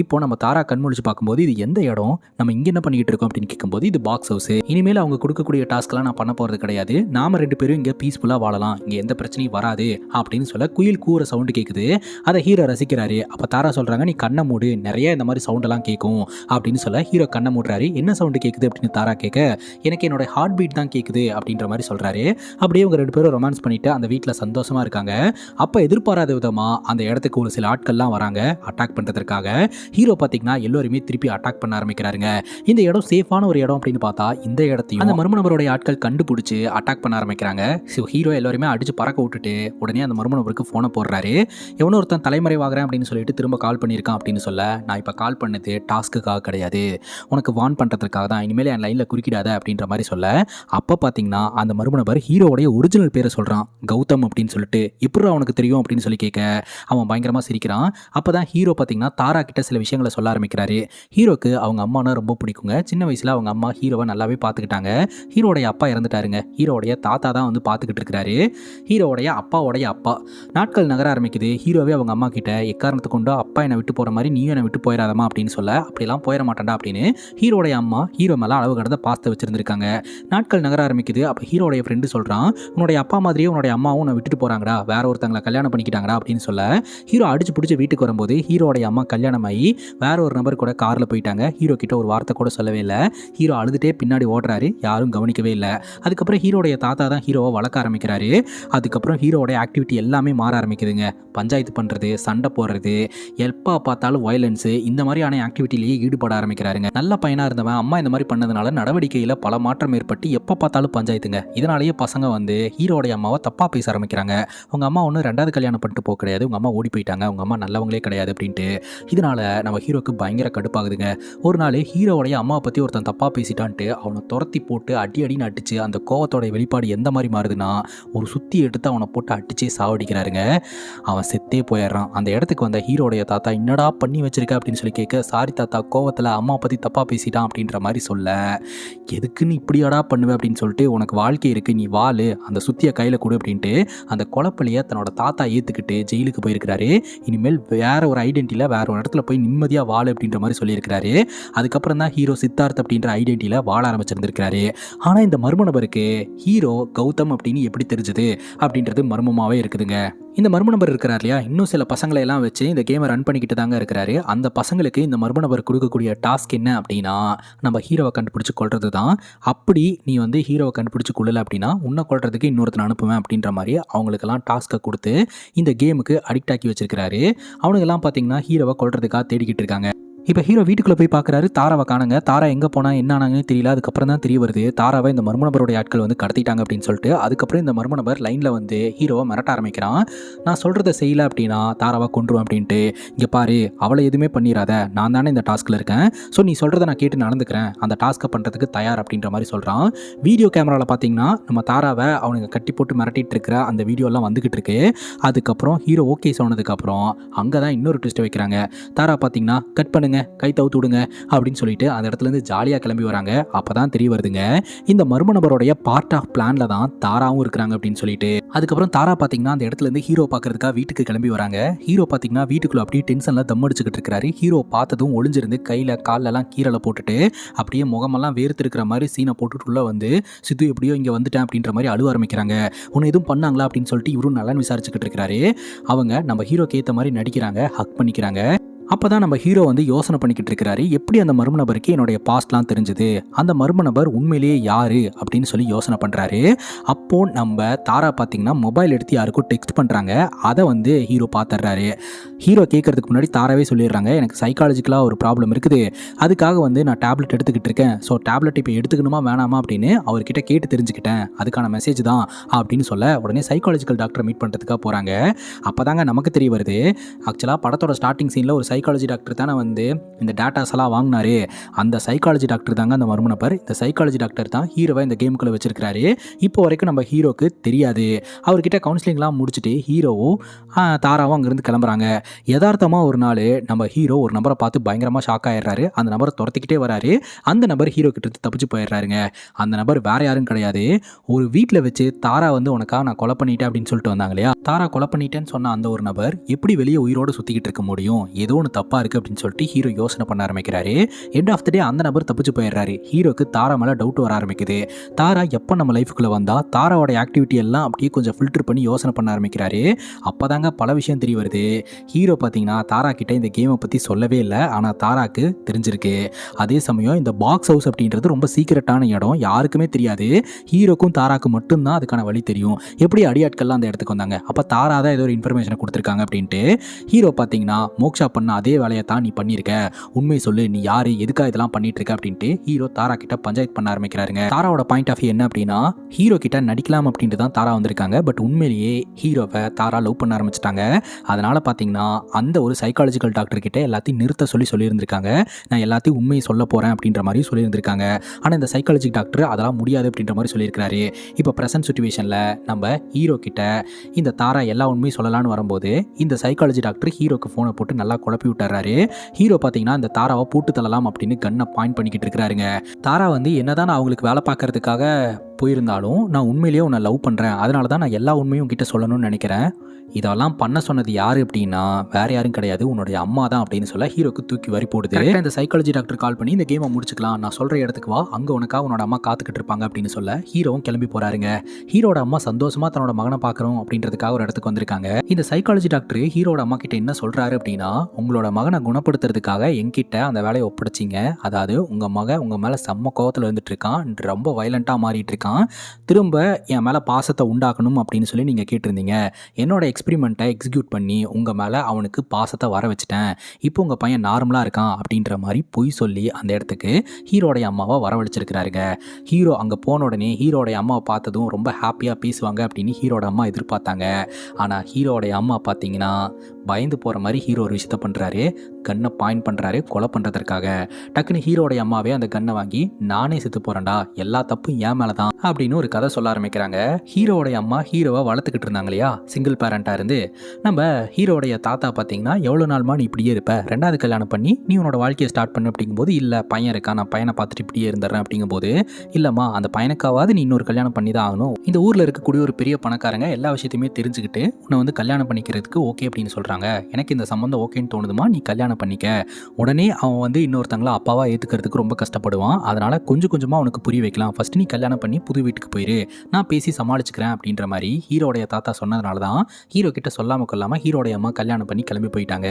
இப்போ நம்ம தாரா கண்முழிச்சு பார்க்கும்போது, இது எந்த இடம், நம்ம இங்கே என்ன பண்ணிக்கிட்டு இருக்கோம் அப்படின்னு கேட்கும்போது, இது பாக்ஸ் ஹவுஸ், இனிமேல் அவங்க கொடுக்கக்கூடிய டாஸ்க்லாம் நான் பண்ண போகிறது கிடையாது, நாம ரெண்டு பேரும் இங்கே பீஸ்ஃபுல்லாக வாழலாம், இங்கே எந்த பிரச்சனையும் வராது அப்படின்னு சொல்ல குயில் கூற சவுண்டு கேட்குது. அதை ஹீரோ ரசிக்கிறாரு. அப்போ தாரா சொல்கிறாங்க, நீ கண்ணை மூடு, நிறைய இந்த மாதிரி சவுண்டெல்லாம் கேட்கும் அப்படின்னு சொல்ல ஹீரோ கண்ணை மூடுறாரு. என்ன சவுண்டு கேட்குது அப்படின்னு தாரா கேட்க, எனக்கு என்னோட ஹார்ட் பீட் தான் கேட்குது அப்படின்ற மாதிரி சொல்கிறாரு. அப்படியே இவங்க ரெண்டு பேரும் ரொமான்ஸ் பண்ணிட்டு அந்த வீட்டில் சந்தோஷமாக இருக்காங்க. அப்போ எதிர்பாராத விதமாக அந்த இடத்துக்கு ஒரு சில ஆட்கள்லாம் வராங்க அட்டாக் பண்ணுறதுக்காக. ஹீரோ பார்த்தீங்கன்னா எல்லோருமே திருப்பி அட்டாக் பண்ண ஆரம்பிக்கிறாருங்க. இந்த இடம் சேஃபான ஒரு இடம் அப்படின்னு பார்த்தா இந்த இடத்தையும் அந்த மர்ம நபருடைய ஆட்கள் கண்டுபிடிச்சி அட்டாக் பண்ண ஆரம்பிக்கிறாங்க. ஸோ ஹீரோ எல்லாருமே அடிச்சு பறக்க விட்டுட்டு உடனே அந்த மர்ம நபருக்கு ஃபோனை போடுறாரு. எவனோ ஒருத்தன் தலைமறைவாகிறேன் அப்படின்னு சொல்லிட்டு திரும்ப கால் பண்ணியிருக்கான் அப்படின்னு சொல்ல, நான் இப்போ கால் பண்ணது டாஸ்க்குக்காக கிடையாது, உனக்கு வார்ன் பண்ணுறதுக்காக தான், இனிமேல் என் லைனில் குறுக்கிடாத அப்படின்ற மாதிரி சொல்ல, அப்போ பார்த்தீங்கன்னா அந்த மர்ம நபர் ஹீரோவுடைய ஒரிஜினல் பேரை சொல்கிறான், கௌதம் அப்படின்னு சொல்லிட்டு. எப்படி அவனுக்கு தெரியும் அப்படின்னு சொல்லி கேட்க அவன் பயங்கரமாக சிரிக்கிறான். அப்போ தான் ஹீரோ பார்த்தீங்கன்னா தாரா கிட்ட சில விஷயங்களை சொல்ல ஆரம்பிக்கிறாரு. ஹீரோக்கு அவங்க அம்மானா ரொம்ப பிடிக்குங்க. சின்ன வயசில் அவங்க அம்மா ஹீரோவை நல்லாவே பார்த்துக்கிட்டாங்க. ஹீரோடைய அப்பா இறந்துட்டாருங்க. ஹீரோடைய தாத்தா தான் வந்து பார்த்துக்கிட்டு இருக்கிறாரு. ஹீரோடைய அப்பாவோடைய அப்பா. நாட்கள் நகர ஆரம்பிக்குது. ஹீரோவே அவங்க அம்மா கிட்ட, எக்காரணத்தை கொண்டு அப்பா என்னை விட்டு போகிற மாதிரி நீயும் என்னை விட்டு போயிடாதமா அப்படின்னு சொல்ல, அப்படிலாம் போயிட மாட்டேன்டா அப்படின்னு ஹீரோடைய அம்மா ஹீரோ மேலே அளவு கடந்த பாசத்தை வச்சிருந்திருக்காங்க. நாட்கள் நகர ஆரம்பிக்குது. அப்போ ஹீரோடைய ஃப்ரெண்டு சொல்கிறான், உன்னுடைய அப்பா மாதிரியே உன்னுடைய அம்மாவும் உன்னை விட்டுட்டு போகிறாங்கடா, வேற ஒருத்தங்களை கல்யாணம் பண்ணிக்கிட்டாங்கடா அப்படின்னு சொல்ல, ஹீரோ அடிச்சு பிடிச்சி வீட்டுக்கு வரும்போது ஹீரோடைய அம்மா கல்யாணம் ஆகி வேற ஒரு நபர் கூட காரில் போயிட்டாங்க. ஹீரோ கிட்ட ஒரு வார்த்தை கூட சொல்லவே இல்லை. ஹீரோ அழுதுகிட்டே பின்னாடி ஓடுறாரு, யாரும் கவனிக்கவே இல்லை. அதுக்கப்புறம் ஹீரோடைய தாத்தா தான் ஹீரோவை வளர்க்க ஆரம்பிக்கிறாரு. அதுக்கப்புறம் ஹீரோடைய ஆக்டிவிட்டி எல்லாமே மாற ஆரம்பிக்குதுங்க. பஞ்சாயத்து பண்ணுறது, சண்டை போடுறது, எப்போ பார்த்தாலும் வயலன்ஸு, இந்த மாதிரியான ஆக்டிவிட்டிலேயே ஈடுபட ஆரம்பிக்கிறாருங்க. நல்ல பையனாக இருந்தவன் அம்மா இந்த மாதிரி பண்ணதுனால நடவடிக்கையில் பல மாற்றம் ஏற்பட்டு எப்போ பார்த்தாலும் பஞ்சாயத்துங்க. இதனாலேயே பசங்க வந்து ஹீரோடைய அம்மாவை தப்பாக பேச ஆரம்பிக்கிறாங்க. உங்கள் அம்மா ஒன்று ரெண்டாவது கல்யாணம் பண்ணிட்டு போக கிடையாது, உங்கள் அம்மா ஓடி போயிட்டாங்க, உங்கள் அம்மா நல்லவங்களே கிடையாது அப்படின்ட்டு. இதனால் நம்ம ஹீரோக்கு பயங்கர கடுப்பாகுதுங்க. ஒரு நாள் ஹீரோடைய அம்மாவை பற்றி ஒருத்தன் தப்பாக பேசிட்டான்ட்டு அவனை துரத்தி போட்டு அடின்னு அடிச்சு அந்த கோவத்தோட வெளிப்பாடு எந்த மாதிரி மாறுதுன்னா, ஒரு சுத்தி எடுத்து அவனை போட்டு அடிச்சே சாவடிக்கிறாருங்க. அவன் செத்தே போயிடுறான். அந்த இடத்துக்கு வந்த ஹீரோடைய தாத்தா, என்னடா பண்ணி வச்சிருக்க வச்சிருக்க அப்படின்னு சொல்லி கேட்க, சாரி தாத்தா, கோவத்தில் அம்மா பற்றி தப்பாக பேசிட்டான் அப்படின்ற மாதிரி சொல்ல, எதுக்குன்னு இப்படியாடா பண்ணுவேன் அப்படின்னு சொல்லிட்டு, உனக்கு வாழ்க்கை இருக்குது, நீ வாழு, அந்த சுத்தியை கையில் கொடு அப்படின்ட்டு அந்த கொலைப்பள்ளியை தன்னோட தாத்தா ஏற்றுக்கிட்டு ஜெயிலுக்கு போயிருக்கிறாரு. இனிமேல் வேற ஒரு ஐடென்டிட்டியில் வேற ஒரு இடத்துல போய் நிம்மதியாக வாழு அப்படின்ற மாதிரி சொல்லியிருக்கிறாரு. அதுக்கப்புறம் தான் ஹீரோ சித்தார்த் அப்படின்ற ஐடென்டிட்டியில் வாழ ஆரம்பிச்சிருந்திருக்கிறாரு. ஆனால் இந்த மர்ம நபருக்கு ஹீரோ கௌதம் அப்படின்னு எப்படி தெரிஞ்சது அப்படின்றது மர்மமாகவே இருக்குதுங்க. இந்த மர்ம நபர் இருக்கிறார் இல்லையா, இன்னும் சில பசங்களை எல்லாம் வச்சு இந்த கேமை ரன் பண்ணிக்கிட்டு தாங்க இருக்கிறாரு. அந்த பசங்களுக்கு இந்த மர்ம நபர் கொடுக்கக்கூடிய டாஸ்க் என்ன அப்படின்னா, நம்ம ஹீரோவை கண்டுபிடிச்சி கொள்வது தான். அப்படி நீ வந்து ஹீரோவை கண்டுபிடிச்சி கொள்ளலை அப்படின்னா உன்னை கொள்றதுக்கு இன்னொருத்தனை அனுப்புவேன் அப்படின்ற மாதிரி அவங்களுக்கெல்லாம் டாஸ்க்கை கொடுத்து இந்த கேமுக்கு அடிக்ட் ஆக்கி வச்சிருக்கிறாரு. அவனுங்கெல்லாம் பார்த்தீங்கன்னா ஹீரோவை கொள்றதுக்காக தேடிக்கிட்டு இருக்காங்க. இப்போ ஹீரோ வீட்டுக்குள்ளே போய் பார்க்குறாரு, தாராவை காணுங்க. தாரா எங்கே போனால் என்ன ஆனாங்கன்னு தெரியல. அதுக்கப்புறம் தான் தெரிய வருது தாராவை இந்த மர்ம நபருடைய ஆட்கள் வந்து கடத்திட்டாங்க அப்படின்னு சொல்லிட்டு. அதுக்கப்புறம் இந்த மர்ம நபர் லைனில் வந்து ஹீரோவை மிரட்ட ஆரம்பிக்கிறான். நான் சொல்கிறத செய்யலை அப்படின்னா தாராவை கொன்றுவேன் அப்படின்ட்டு. இங்கே பாரு, அவளை எதுவுமே பண்ணிடாத, நான் தானே இந்த டாஸ்கில் இருக்கேன், ஸோ நீ சொல்கிறத நான் கேட்டு நடந்துக்கிறேன், அந்த டாஸ்க்கை பண்ணுறதுக்கு தயார் அப்படின்ற மாதிரி சொல்கிறான். வீடியோ கேமராவில் பார்த்தீங்கன்னா நம்ம தாராவை அவனுங்க கட்டி போட்டு மிரட்டிட்டு இருக்கிற அந்த வீடியோலாம் வந்துக்கிட்டு இருக்கு. அதுக்கப்புறம் ஹீரோ ஓகே சொன்னதுக்கப்புறம் அங்கே தான் இன்னொரு ட்விஸ்ட்டை வைக்கிறாங்க. தாரா பார்த்தீங்கன்னா கட் பண்ணுங்க, கை தவுத்து விடுங்க அப்படின்னு சொல்லிட்டு அந்த இடத்துலேருந்து ஜாலியாக கிளம்பி வராங்க. அப்போ தான் தெரிய வருதுங்க, இந்த மர்ம நபருடைய பார்ட் ஆஃப் பிளானில் தான் தாராவும் இருக்கிறாங்க அப்படின்னு சொல்லிட்டு. அதுக்கப்புறம் தாரா பார்த்தீங்கன்னா அந்த இடத்துலேருந்து ஹீரோ பார்க்கறதுக்காக வீட்டுக்கு கிளம்பி வராங்க. ஹீரோ பார்த்தீங்கன்னா வீட்டுக்குள்ளே அப்படியே டென்ஷனில் தம் அடிச்சுக்கிட்டு இருக்கிறாரு. ஹீரோ பார்த்ததும் ஒளிஞ்சிருந்து கையில் காலெல்லாம் கீரலை போட்டுட்டு அப்படியே முகமெல்லாம் வேர்த்து இருக்கிற மாதிரி சீனை போட்டுட்டு உள்ள வந்து, சித்து எப்படியோ இங்கே வந்துட்டேன் அப்படின்ற மாதிரி அழுவ ஆரம்பிக்கிறாங்க. உன்னை எதுவும் பண்ணாங்களா அப்படின்னு சொல்லிட்டு இவரும் நல்லா விசாரிச்சுக்கிட்டு இருக்கிறாரு. அவங்க நம்ம ஹீரோக்கு ஏற்ற மாதிரி நடிக்கிறாங்க, ஹக் பண்ணிக்கிறாங்க. அப்போ தான் நம்ம ஹீரோ வந்து யோசனை பண்ணிக்கிட்டு இருக்கிறாரு, எப்படி அந்த மர்ம நபருக்கு என்னுடைய பாஸ்ட்லாம் தெரிஞ்சுது, அந்த மர்ம நபர் உண்மையிலேயே யாரு அப்படின்னு சொல்லி யோசனை பண்ணுறாரு. அப்போது நம்ம தாரா பார்த்தீங்கன்னா மொபைல் எடுத்து யாருக்கும் டெக்ஸ்ட் பண்ணுறாங்க. அதை வந்து ஹீரோ பார்த்துடுறாரு. ஹீரோ கேட்கறதுக்கு முன்னாடி தாராவே சொல்லிடுறாங்க, எனக்கு சைக்காலஜிக்கலாக ஒரு ப்ராப்ளம் இருக்குது, அதுக்காக வந்து நான் டேப்லெட் எடுத்துக்கிட்டு இருக்கேன், ஸோ டேப்லெட் இப்போ எடுத்துக்கணுமா வேணாமா அப்படின்னு அவர்கிட்ட கேட்டு தெரிஞ்சுக்கிட்டேன், அதுக்கான மெசேஜ் தான் அப்படின்னு சொல்ல, உடனே சைக்காலஜிக்கல் டாக்டரை மீட் பண்ணுறதுக்காக போகிறாங்க. அப்போ தாங்க நமக்கு தெரிய வருது, ஆக்சுவலாக படத்தோட ஸ்டார்டிங் சீனில் ஒரு சைக்காலஜி டாக்டர் தானே வந்து இந்த டேட்டாஸ் எல்லாம் வாங்கினாரு, அந்த சைக்காலஜி டாக்டர் தாங்க அந்த மர்ம நபர். இந்த சைக்காலஜி டாக்டர் தான் ஹீரோவை இந்த கேமுக்குள்ளே வச்சிருக்கிறாரு. இப்போ வரைக்கும் நம்ம ஹீரோக்கு தெரியாது. அவர்கிட்ட கவுன்சிலிங்லாம் முடிச்சுட்டு ஹீரோவும் தாராவும் அங்கேருந்து கிளம்புறாங்க. யதார்த்தமாக ஒரு நாள் நம்ம ஹீரோ ஒரு நபரை பார்த்து பயங்கரமாக ஷாக் ஆயிடுறாரு. அந்த நபரை துரத்திக்கிட்டே வராரு. அந்த நபர் ஹீரோ கிட்ட தப்பிச்சு போயிடுறாருங்க. அந்த நபர் வேற யாரும் கிடையாது, ஒரு வீட்டில் வச்சு தாரா வந்து உனக்காக நான் கொலை பண்ணிட்டேன் அப்படின்னு சொல்லிட்டு வந்தாங்க இல்லையா, தாரா கொலை பண்ணிட்டேன்னு சொன்ன அந்த ஒரு நபர் எப்படி வெளியே உயிரோடு சுற்றிக்கிட்டு இருக்க முடியும், ஏதோ ஒன்று தப்பாக இருக்குது அப்படின்னு சொல்லிட்டு ஹீரோ யோசனை பண்ண ஆரம்பிக்கிறாரு. எண்ட் ஆஃப் த டே அந்த நபர் தப்பிச்சு போயிடுறாரு. ஹீரோக்கு தாரா மேலே டவுட் வர ஆரம்பிக்குது. தாரா எப்போ நம்ம லைஃபுக்குள்ளே வந்தால் தாராவோட ஆக்டிவிட்டி எல்லாம் அப்படியே கொஞ்சம் ஃபில்டர் பண்ணி யோசனை பண்ண ஆரம்பிக்கிறாரு. அப்போ தாங்க பல விஷயம் தெரிய வருது. ஹீரோ பார்த்தீங்கன்னா தாரா கிட்ட இந்த கேமை பற்றி சொல்லவே இல்லை, ஆனால் தாராக்கு தெரிஞ்சிருக்கு. அதே சமயம் இந்த பாக்ஸ் ஹவுஸ் அப்படின்றது ரொம்ப சீக்கிரட்டான இடம், யாருக்குமே தெரியாது. ஹீரோக்கும் தாராக்கு மட்டும்தான் அதுக்கான வழி தெரியும். எப்படி அடியாட்கள்லாம் அந்த இடத்துக்கு வந்தாங்க, அப்போ தாரா தான் ஏதோ ஒரு இன்ஃபர்மேஷனை கொடுத்துருக்காங்க அப்படின்ட்டு. ஹீரோ பார்த்தீங்கன்னா மோக்ஷா பண்ண அதே வேலையை தான் நீ பண்ணியிருக்க, உண்மை சொல்லு, நீ யாரு, எதுக்காக இதெல்லாம் பண்ணிட்டு இருக்க அப்படின்ட்டு ஹீரோ தாரா கிட்ட பஞ்சாயத்து பண்ண ஆரம்பிக்கிறாருங்க. தாராவோட பாயிண்ட் ஆஃப் வியூ என்ன அப்படின்னா, ஹீரோ கிட்ட நடிக்கலாம் அப்படின்ட்டு தான் தாரா வந்திருக்காங்க. பட் உண்மையிலேயே ஹீரோவை தாரா லவ் பண்ண ஆரம்பிச்சிட்டாங்க. அதனால பார்த்தீங்கன்னா அந்த ஒரு சைக்காலஜிக்கல் டாக்டர் கிட்ட எல்லாத்தையும் நிறுத்த சொல்லியிருந்திருக்காங்க. நான் எல்லாத்தையும் உண்மையை சொல்ல போறேன் அப்படின்ற மாதிரி சொல்லியிருந்திருக்காங்க. ஆனால் இந்த சைக்காலஜி டாக்டர் அதெல்லாம் முடியாது அப்படின்ற மாதிரி சொல்லியிருக்காரு. இப்போ ப்ரெசன்ட் சுச்சுவேஷனில் நம்ம ஹீரோ கிட்ட இந்த தாரா எல்லா உண்மையும் சொல்லலான்னு வரும்போது இந்த சைக்காலஜி டாக்டர் ஹீரோக்கு ஃபோனை போட்டு நல்லா குழப்பி விட்டுறாரு. ஹீரோ பார்த்தீங்கன்னா இந்த தாராவை போட்டு தள்ளலாம் அப்படின்னு கண்ணை பாயிண்ட் பண்ணிக்கிட்டு இருக்கிறாருங்க. தாரா வந்து என்னதான் நான் அவங்களுக்கு வேலை பார்க்கறதுக்காக போயிருந்தாலும் நான் உண்மையிலேயே உன்னை லவ் பண்ணுறேன், அதனால தான் நான் எல்லா உண்மையும் உங்ககிட்ட சொல்லணும்னு நினைக்கிறேன், இதெல்லாம் பண்ண சொன்னது யார் அப்படின்னா வேற யாரும் கிடையாது, உன்னுடைய அம்மா தான் அப்படின்னு சொல்ல ஹீரோக்கு தூக்கி வரி போடுது. இந்த சைக்காலஜி டாக்டர் கால் பண்ணி இந்த கேமை முடிச்சுக்கலாம், நான் சொல்கிற இடத்துக்கு வா, அங்கே உனக்காக உன்னோட அம்மா காத்துக்கிட்டு இருப்பாங்க அப்படின்னு சொல்ல ஹீரோவும் கிளம்பி போகிறாருங்க. ஹீரோட அம்மா சந்தோஷமாக தன்னோட மகனை பார்க்குறோம் அப்படின்றதுக்காக ஒரு இடத்துக்கு வந்திருக்காங்க. இந்த சைக்காலஜி டாக்டர் ஹீரோட அம்மா கிட்ட என்ன சொல்கிறாரு அப்படின்னா, உங்களோட மகனை குணப்படுத்துறதுக்காக என்கிட்ட அந்த வேலையை ஒப்படைச்சிங்க, அதாவது உங்கள் மகன் உங்கள் மேலே செம்ம கோவத்தில் இருந்துட்டு இருக்கான், ரொம்ப வயலண்ட்டாக மாறிட்டு இருக்கான், திரும்ப என் மேலே பாசத்தை உண்டாக்கணும் அப்படின்னு சொல்லி நீங்கள் கேட்டிருந்தீங்க, என்னோட எக்ஸ்பிரிமெண்ட்டை எக்ஸிக்யூட் பண்ணி உங்கள் மேலே அவனுக்கு பாசத்தை வர வச்சுட்டேன், இப்போ உங்கள் பையன் நார்மலாக இருக்கான் அப்படின்ற மாதிரி பொய் சொல்லி அந்த இடத்துக்கு ஹீரோடைய அம்மாவை வரவழைச்சிருக்கிறாருங்க. ஹீரோ அங்கே போன உடனே ஹீரோடைய அம்மாவை பார்த்ததும் ரொம்ப ஹாப்பியாக பேசுவாங்க அப்படின்னு ஹீரோட அம்மா எதிர்பார்த்தாங்க. ஆனால் ஹீரோடைய அம்மா பார்த்தீங்கன்னா பயந்து போகிற மாதிரி ஹீரோ ஒரு விஷயத்த பண்ணுறாரு. கன்னை பாயிண்ட் பண்ணுறாரு கொலை பண்ணுறதுக்காக. டக்குன்னு ஹீரோடைய அம்மாவே அந்த கன்னை வாங்கி நானே செத்து போகிறேன்டா, எல்லா தப்பும் ஏன் மேலே தான் அப்படின்னு ஒரு கதை சொல்ல ஆரம்பிக்கிறாங்க. ஹீரோடைய அம்மா ஹீரோவை வளர்த்துக்கிட்டு இருந்தாங்க இல்லையா, சிங்கிள் பேரண்ட்டாக இருந்து. நம்ம ஹீரோடைய தாத்தா பார்த்தீங்கன்னா எவ்வளோ நாள்மா நீ இப்படியே இருப்ப, ரெண்டாவது கல்யாணம் பண்ணி நீ உன்னோட வாழ்க்கையை ஸ்டார்ட் பண்ணு அப்படிங்கும்போது, இல்லை பையன் இருக்கா, நான் பையனை பார்த்துட்டு இப்படியே இருந்துடுறேன் அப்படிங்கும்போது, இல்லைம்மா அந்த பையனுக்காவது நீ இன்னொரு கல்யாணம் பண்ணி தான் ஆகணும். இந்த ஊரில் இருக்கக்கூடிய ஒரு பெரிய பணக்காரங்க எல்லா விஷயத்தையுமே தெரிஞ்சுக்கிட்டு உன்னை வந்து கல்யாணம் பண்ணிக்கிறதுக்கு ஓகே அப்படின்னு சொல்கிறாங்க. எனக்கு இந்த சம்மந்தம் ஓகேன்னு தோணுதுமா, நீ கல்யாணம் பண்ணிக்க. உடனே அவன் வந்து இன்னொருத்தங்கள அப்பாவா ஏற்றுக்கிறதுக்கு ரொம்ப கஷ்டப்படுவான். அதனால் கொஞ்சம் கொஞ்சமாக அவனுக்கு புரிய வைக்கலாம். ஃபஸ்ட்டு நீ கல்யாணம் பண்ணி புது வீட்டுக்கு போயிரு, நான் பேசி சமாளிச்சுக்கிறேன் அப்படின்ற மாதிரி ஹீரோடைய தாத்தா சொன்னதுனால தான் ஹீரோ கிட்ட சொல்லாமல் கொள்ளாமல் ஹீரோடைய அம்மா கல்யாணம் பண்ணி கிளம்பி போயிட்டாங்க.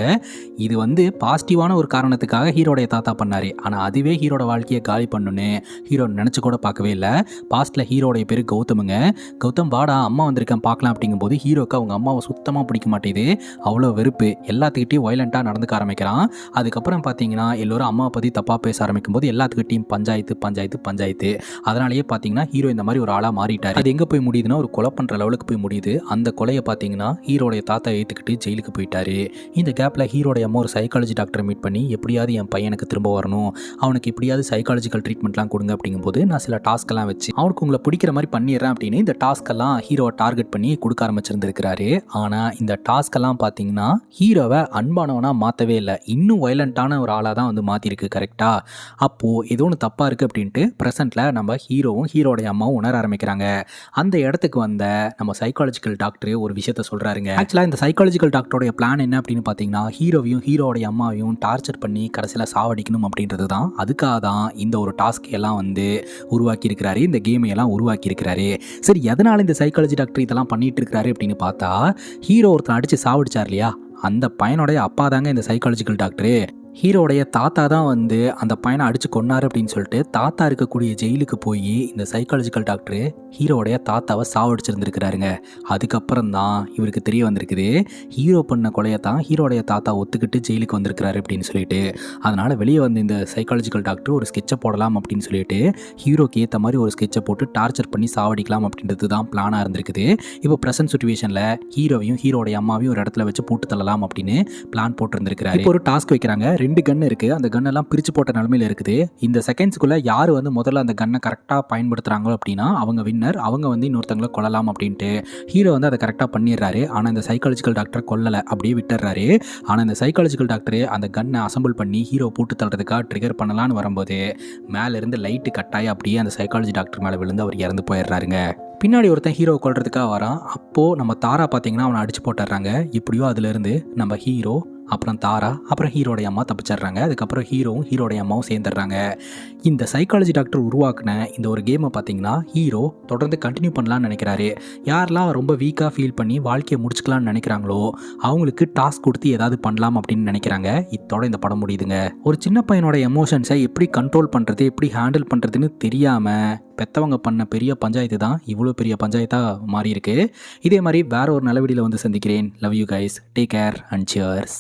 இது வந்து பாசிட்டிவான ஒரு காரணத்துக்காக ஹீரோடைய தாத்தா பண்ணார். ஆனால் அதுவே ஹீரோட வாழ்க்கையை காலி பண்ணுன்னு ஹீரோ நினச்சி கூட பார்க்கவே இல்லை. பாஸ்ட்டில் ஹீரோடைய பேர் கௌதமுங்க. கௌதம் வாடா அம்மா வந்திருக்கேன் பார்க்கலாம் அப்படிங்கும்போது ஹீரோக்கு அவங்க அம்மாவை சுத்தமாக பிடிக்க மாட்டேது. அவ்வளோ வெறுப்பு, எல்லாத்துக்கிட்டையும் வயலண்ட்டாக நடந்துக்க ஆரம்பிக்கிறான். அதுக்கப்புறம் பார்த்தீங்கன்னா எல்லோரும் அம்மாவை பற்றி தப்பாக பேச ஆரம்பிக்கும் போது எல்லாத்துக்கிட்டையும் பஞ்சாயத்து பஞ்சாயத்து பஞ்சாயத்து. அதனாலேயே பார்த்தீங்கன்னா ஹீரோ இந்த மாதிரி ஒரு ஆளாக மாறிட்டார். அது எங்கே போய் முடியுதுன்னா ஒரு கொலை பண்ணுற லெவலுக்கு போய் முடியுது. அந்த கொலையை பார்த்தீங்கன்னா ஹீரோடைய தாத்தா ஏற்றுக்கிட்டு ஜெயிலுக்கு போயிட்டாரு. இந்த கேப்பில் ஹீரோடைய அம்மா ஒரு சைக்காலஜி டாக்டரை மீட் பண்ணி எப்படியாவது என் பையனுக்கு திரும்ப வரணும், அவனுக்கு எப்படியாவது சைக்காலஜிக்கல் ட்ரீட்மெண்ட்லாம் கொடுங்க அப்படிங்கும்போது, நான் சில டாஸ்க்கெல்லாம் வச்சு அவனுக்கு உங்களை பிடிக்கிற மாதிரி பண்ணிடுறேன் அப்படின்னு இந்த டாஸ்க்கெல்லாம் ஹீரோவை டார்கெட் பண்ணி கொடுக்க ஆரம்பிச்சிருந்துருக்கிறாரு. ஆனால் இந்த டாஸ்க்கெல்லாம் பார்த்தீங்கன்னா ஹீரோவை அன்பானவனாக மாற்றவே இல்லை, இன்னும் வயலண்ட்டான ஒரு ஆளாக தான் வந்து மாற்றிருக்கு. கரெக்டாக அப்போது ஏதோ ஒன்று தப்பாக இருக்குது அப்படின்ட்டு ப்ரெசென்ட்டில் நம்ம ஹீரோவும் ஹீரோடைய அம்மாவும் உணர ஆரம்பிக்கிறாங்க. அந்த இடத்துக்கு வந்த நம்ம சைக்காலஜிக்கல் டாக்டர் ஒரு விஷயத்த சொல்கிறாருங்க. ஆக்சுவலாக இந்த சைக்காலஜிக்கல் டாக்டருடைய பிளான் என்ன அப்படின்னு பார்த்தீங்கன்னா, ஹீரோவையும் ஹீரோடைய அம்மாவையும் டார்ச்சர் பண்ணி கடைசியில் சாவடிக்கணும் அப்படின்றது தான். அதுக்காக தான் இந்த ஒரு டாஸ்க் எல்லாம் வந்து உருவாக்கி இருக்கிறாரு, இந்த கேமை எல்லாம் உருவாக்கி இருக்கிறாரு. சரி, எதனால் இந்த சைக்காலஜி டாக்டர் இதெல்லாம் பண்ணிட்டு இருக்கிறாரு அப்படின்னு பார்த்தா, ஹீரோ ஒருத்தன் அடித்து சாவடிச்சார் இல்லையா, அந்த பையனுடைய அப்பா தாங்க இந்த சைக்காலஜிக்கல் டாக்டரு. ஹீரோடைய தாத்தா தான் வந்து அந்த பையனை அடித்து கொன்னார் அப்படின்னு சொல்லிட்டு தாத்தா இருக்கக்கூடிய ஜெயிலுக்கு போய் இந்த சைக்காலஜிக்கல் டாக்டரு ஹீரோடைய தாத்தாவை சாவடிச்சிருந்துருக்கிறாருங்க. அதுக்கப்புறம் தான் இவருக்கு தெரிய வந்திருக்குது, ஹீரோ பண்ண கொலையை தான் ஹீரோடைய தாத்தா ஒத்துக்கிட்டு ஜெயிலுக்கு வந்திருக்கிறாரு அப்படின்னு சொல்லிட்டு. அதனால் வெளியே வந்து இந்த சைக்காலஜிக்கல் டாக்டர் ஒரு ஸ்கெட்சை போடலாம் அப்படின்னு சொல்லிட்டு ஹீரோக்கு ஏற்ற மாதிரி ஒரு ஸ்கெட்சை போட்டு டார்ச்சர் பண்ணி சாவடிக்கலாம் அப்படின்றது தான் பிளானாக இருந்திருக்குது. இப்போ ப்ரெசன்ட் சுச்சுவேஷனில் ஹீரோவையும் ஹீரோடைய அம்மாவையும் ஒரு இடத்துல வச்சு போட்டு தள்ளலாம் அப்படின்னு பிளான் போட்டிருந்திருக்கிறாரு. இப்போ ஒரு டாஸ்க் வைக்கிறாங்க. 2 கன் இருக்குது, அந்த கன்னெல்லாம் பிரித்து போட்ட நிலமையில் இருக்குது. இந்த செகண்ட்ஸ்க்குள்ளே யார் வந்து முதல்ல அந்த கன்னை கரெக்டாக பயன்படுத்துகிறாங்களோ அப்படின்னா அவங்க வின்னர், அவங்க வந்து இன்னொருத்தங்களை கொல்லலாம் அப்படின்ட்டு. ஹீரோ வந்து அதை கரெக்டாக பண்ணிடுறாரு. ஆனால் இந்த சைக்காலஜிக்கல் டாக்டர் கொல்லலை, அப்படியே விட்டுறாரு. ஆனால் இந்த சைக்காலஜிக்கல் டாக்டர் அந்த கன்னை அசம்பிள் பண்ணி ஹீரோ போட்டு தள்ளுறதுக்காக ட்ரிகர் பண்ணலான்னு வரும்போது மேலேருந்து லைட்டு கட்டாயி அப்படியே அந்த சைக்காலஜி டாக்டர் மேலே விழுந்து அவர் இறந்து போயிடுறாருங்க. பின்னாடி ஒருத்தன் ஹீரோவை கொல்றதுக்காக வரான். அப்போது நம்ம தாரா பார்த்தீங்கன்னா அவனை அடித்து போட்டுடுறாங்க. இப்படியோ அதுலேருந்து நம்ம ஹீரோ, அப்புறம் தாரா, அப்புறம் ஹீரோடைய அம்மா தப்பிச்சிடுறாங்க. அதுக்கப்புறம் ஹீரோவும் ஹீரோடைய அம்மாவும் சேர்ந்துடுறாங்க. இந்த சைக்காலஜி டாக்டர் உருவாக்குன இந்த ஒரு கேமை பார்த்தீங்கன்னா ஹீரோ தொடர்ந்து கண்டினியூ பண்ணலான்னு நினைக்கிறாரு. யாரெல்லாம் ரொம்ப வீக்காக ஃபீல் பண்ணி வாழ்க்கையை முடிச்சுக்கலான்னு நினைக்கிறாங்களோ அவங்களுக்கு டாஸ்க் கொடுத்து ஏதாவது பண்ணலாம் அப்படின்னு நினைக்கிறாங்க. இதோட இந்த படம் முடியுதுங்க. ஒரு சின்ன பையனோட எமோஷன்ஸை எப்படி கண்ட்ரோல் பண்ணுறது, எப்படி ஹேண்டில் பண்ணுறதுன்னு தெரியாமல் பெற்றவங்க பண்ண பெரிய பஞ்சாயத்து தான் இவ்வளோ பெரிய பஞ்சாயத்தாக மாறி இருக்கு. இதே மாதிரி வேற ஒரு நல்ல வீடியோவில் வந்து சந்திக்கிறேன். Love you guys, take care and cheers.